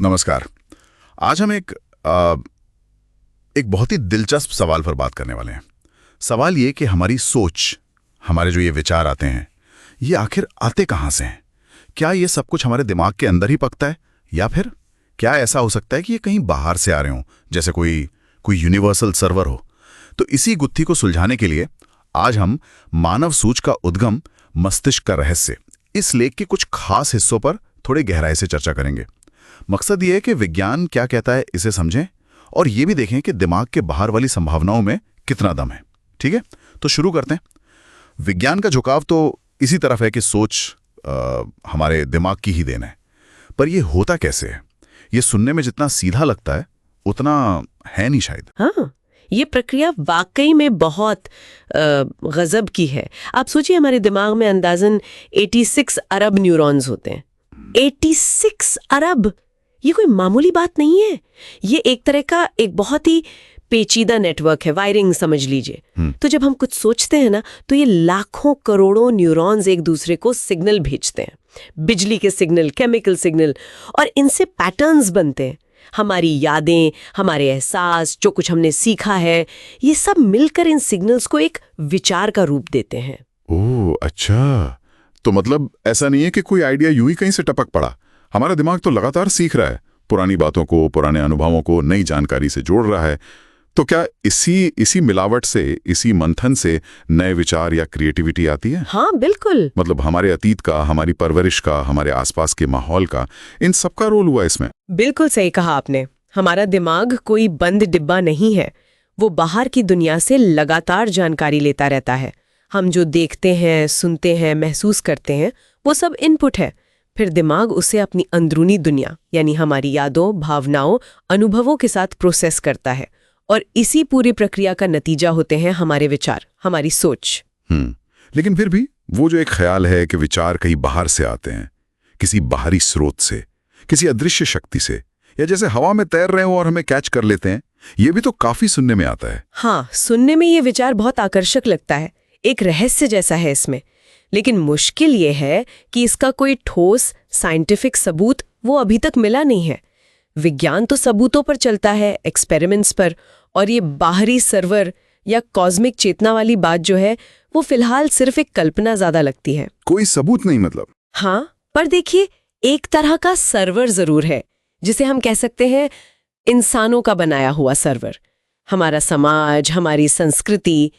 नमस्कार। आज हम एक बहुत ही दिलचस्प सवाल पर बात करने वाले हैं। सवाल ये कि हमारी सोच, हमारे जो ये विचार आते हैं, ये आखिर आते कहाँ से हैं? क्या ये सब कुछ हमारे दिमाग के अंदर ही पकता है, या फिर क्या ऐसा हो सकता है कि ये कहीं बाहर से आ रहे हों, जैसे कोई यूनिवर्सल सर्वर हो? तो इसी गुत्थी को सुलझाने के लिए आज हम मानव सूझ का उद्गम, मस्तिष्क का रहस्य, इस लेख के कुछ खास हिस्सों पर थोड़े गहराई से चर्चा करेंगे। मकसद ये है कि विज्ञान क्या कहता है इसे समझें, और ये भी देखें कि दिमाग के बाहर वाली संभावनाओं में कितना दम है। ठीक है, तो शुरू करते हैं। विज्ञान का झुकाव तो इसी तरफ है कि सोच हमारे दिमाग की ही देन है। पर ये होता कैसे है? ये सुनने में जितना सीधा लगता है उतना है नहीं शायद। हाँ, ये प्रक्रिया वाकई में बहुत गजब की है। आप सोचिए, हमारे दिमाग में अंदाजन 86 अरब न्यूरॉन्स होते हैं। 86 अरब! ये कोई मामूली बात नहीं है। ये एक तरह का एक बहुत ही पेचीदा नेटवर्क है, वायरिंग समझ लीजिए। तो जब हम कुछ सोचते हैं ना, तो ये लाखों करोड़ों न्यूरॉन्स एक दूसरे को सिग्नल भेजते हैं, बिजली के सिग्नल, केमिकल सिग्नल, और इनसे पैटर्न्स बनते हैं। हमारी यादें, हमारे एहसास, जो कुछ हमने सीखा है, ये सब मिलकर इन सिग्नल्स को एक विचार का रूप देते हैं। ओह अच्छा, तो मतलब ऐसा नहीं है कि कोई आइडिया यूं ही कहीं से टपक पड़ा। हमारा दिमाग तो लगातार सीख रहा है, पुरानी बातों को, पुराने अनुभवों को नई जानकारी से जोड़ रहा है। तो क्या इसी मिलावट से, इसी मंथन से नए विचार या क्रिएटिविटी आती है? हाँ बिल्कुल। मतलब हमारे अतीत का, हमारी परवरिश का, हमारे आसपास के माहौल का, इन सब का रोल हुआ इसमें। बिल्कुल सही कहा आपने। हमारा दिमाग कोई बंद डिब्बा नहीं है। वो बाहर की दुनिया से लगातार जानकारी लेता रहता है। हम जो देखते हैं, सुनते हैं, महसूस करते हैं, वो सब इनपुट है। फिर दिमाग उसे अपनी अंदरूनी दुनिया, यानी हमारी यादों, भावनाओं, अनुभवों के साथ प्रोसेस करता है, और इसी पूरी प्रक्रिया का नतीजा होते हैं हमारे विचार, हमारी सोच। लेकिन फिर भी वो जो एक ख्याल है कि विचार कहीं बाहर से आते हैं, किसी बाहरी स्रोत से, किसी अदृश्य शक्ति से, या जैसे हवा में तैर रहे हो और हमें कैच कर लेते हैं, ये भी तो काफी सुनने में आता है। हाँ, सुनने में ये विचार बहुत आकर्षक लगता है, एक रहस्य जैसा है इसमें। लेकिन मुश्किल ये है कि इसका कोई ठोस साइंटिफिक सबूत वो अभी तक मिला नहीं है। विज्ञान तो सबूतों पर चलता है, एक्सपेरिमेंट्स पर, और ये बाहरी सर्वर या कॉस्मिक चेतना वाली बात जो है, वो फिलहाल सिर्फ एक कल्पना ज्यादा लगती है। कोई सबूत नहीं मतलब? हाँ, पर देखिए, एक तरह का सर्वर जरूर है, जिसे हम कह सकते हैं इंसानों का बनाया हुआ सर्वर। हमारा समाज, हमारी संस्कृति,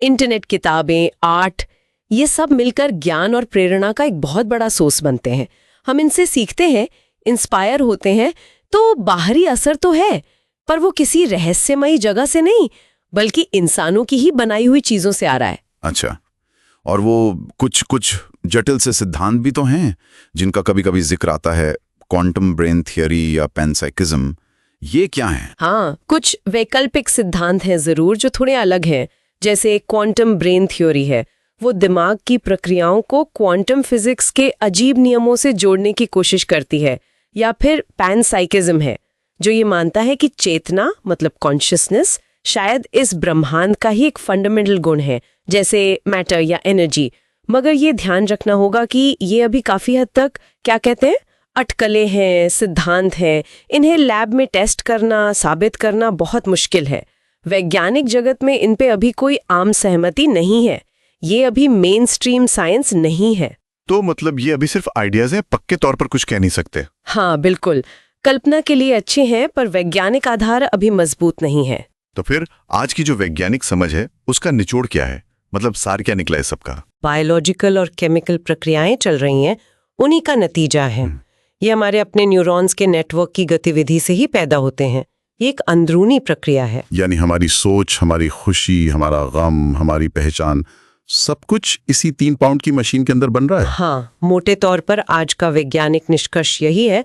इंटरनेट, किताबें, आर्ट, ये सब मिलकर ज्ञान और प्रेरणा का एक बहुत बड़ा सोर्स बनते हैं। हम इनसे सीखते हैं, इंस्पायर होते हैं, तो बाहरी असर तो है, पर वो किसी रहस्यमयी जगह से नहीं, बल्कि इंसानों की ही बनाई हुई चीजों से आ रहा है। अच्छा, और वो कुछ जटिल से सिद्धांत भी तो हैं जिनका कभी कभी जिक्र आता है, क्वांटम ब्रेन थियरी या पैनसाइकिज्म। ये क्या है? हाँ, कुछ वैकल्पिक सिद्धांत हैं जरूर, जो थोड़े अलग हैं। जैसे क्वांटम ब्रेन थ्योरी है, वो दिमाग की प्रक्रियाओं को क्वांटम फिजिक्स के अजीब नियमों से जोड़ने की कोशिश करती है। या फिर पैनसाइकिज्म है, जो ये मानता है कि चेतना, मतलब कॉन्शियसनेस, शायद इस ब्रह्मांड का ही एक फंडामेंटल गुण है, जैसे मैटर या एनर्जी। मगर ये ध्यान रखना होगा कि ये अभी काफी हद तक, क्या कहते हैं, अटकलें हैं, सिद्धांत हैं। इन्हें लैब में टेस्ट करना, साबित करना बहुत मुश्किल है। वैज्ञानिक जगत में इन पे अभी कोई आम सहमति नहीं है। ये अभी मेन स्ट्रीम साइंस नहीं है। तो मतलब ये अभी सिर्फ आइडियाज हैं, पक्के तौर पर कुछ कह नहीं सकते। हाँ बिल्कुल, कल्पना के लिए अच्छे हैं, पर वैज्ञानिक आधार अभी मजबूत नहीं है। तो फिर आज की जो वैज्ञानिक समझ है, उसका निचोड़ क्या है? मतलब सार क्या निकला है सबका? बायोलॉजिकल और केमिकल प्रक्रियाएं चल रही हैं, उन्हीं का नतीजा है। ये हमारे अपने न्यूरॉन्स के नेटवर्क की गतिविधि से ही पैदा होते हैं। ये एक अंदरूनी प्रक्रिया है। यानी हमारी सोच, हमारी खुशी, हमारा गम, हमारी पहचान, सब कुछ इसी 3 पाउंड की मशीन के अंदर बन रहा है। हाँ, मोटे तौर पर आज का वैज्ञानिक निष्कर्ष यही है।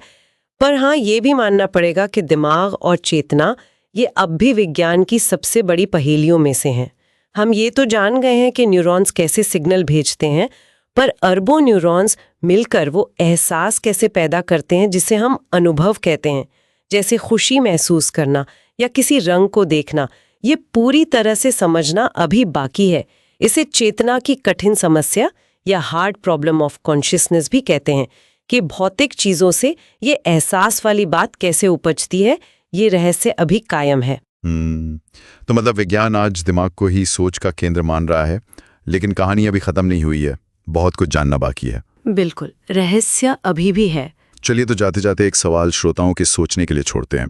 पर हाँ, ये भी मानना पड़ेगा कि दिमाग और चेतना, ये अब भी विज्ञान की सबसे बड़ी पहेलियों में से हैं। हम ये तो जान गए हैं कि न्यूरॉन्स कैसे सिग्नल भेजते हैं, पर अरबों न्यूरॉन्स मिलकर वो एहसास कैसे पैदा करते हैं जिसे हम अनुभव कहते हैं, जैसे खुशी महसूस करना या किसी रंग को देखना, ये पूरी तरह से समझना अभी बाकी है। इसे चेतना की कठिन समस्या या हार्ड प्रॉब्लम ऑफ कॉन्शियसनेस भी कहते हैं। कि भौतिक चीजों से ये एहसास वाली बात कैसे उपजती है, ये रहस्य अभी कायम है। तो मतलब विज्ञान आज दिमाग को ही सोच का केंद्र मान रहा है, लेकिन कहानी अभी खत्म नहीं हुई है, बहुत कुछ जानना बाकी है। बिल्कुल, रहस्य अभी भी है। चलिए तो जाते जाते एक सवाल श्रोताओं के सोचने के लिए छोड़ते हैं।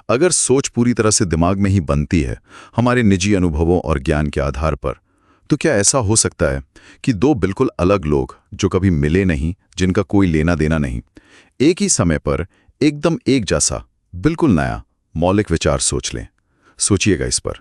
अगर सोच पूरी तरह से दिमाग में ही बनती है, हमारे निजी अनुभवों और ज्ञान के आधार पर, तो क्या ऐसा हो सकता है कि दो बिल्कुल अलग लोग जो कभी मिले नहीं, जिनका कोई लेना देना नहीं, एक ही समय पर एकदम एक जैसा बिल्कुल नया मौलिक विचार सोच लें? सोचिएगा इस पर।